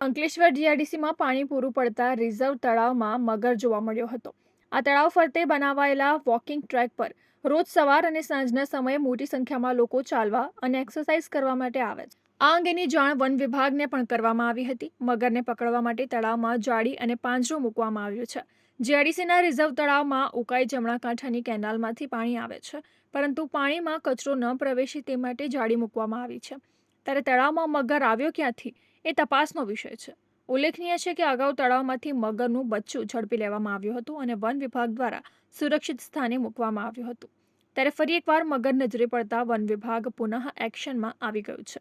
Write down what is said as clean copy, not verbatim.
અંકલેશ્વર જીઆઈડીસીમાં પાણી પૂરું પડતા રિઝર્વ તળાવમાં મગર જોવા મળ્યો હતો. આ તળાવ ફરતે બનાવાયેલા વોકિંગ ટ્રેક પર રોજ સવાર અને સાંજના સમયે મોટી સંખ્યામાં લોકો ચાલવા અને એક્સરસાઇઝ કરવા માટે આવે છે. આ અંગેની જાણ વન વિભાગને પણ કરવામાં આવી હતી. મગરને પકડવા માટે તળાવમાં જાળી અને પાંજરો મૂકવામાં આવ્યો છે. જીઆઈડીસીના રિઝર્વ તળાવમાં ઉકાઈ જમણા કાંઠાની કેનાલમાંથી પાણી આવે છે, પરંતુ પાણીમાં કચરો ન પ્રવેશે તે માટે જાળી મૂકવામાં આવી છે. ત્યારે તળાવમાં મગર આવ્યો ક્યાંથી એ તપાસનો વિષય છે. ઉલ્લેખનીય છે કે અગાઉ તળાવમાંથી મગરનું બચ્ચું ઝડપી લેવામાં આવ્યું હતું અને વન વિભાગ દ્વારા સુરક્ષિત સ્થાને મૂકવામાં આવ્યું હતું. ત્યારે ફરી એકવાર મગર નજરે પડતા વન વિભાગ પુનઃ એક્શનમાં આવી ગયું છે.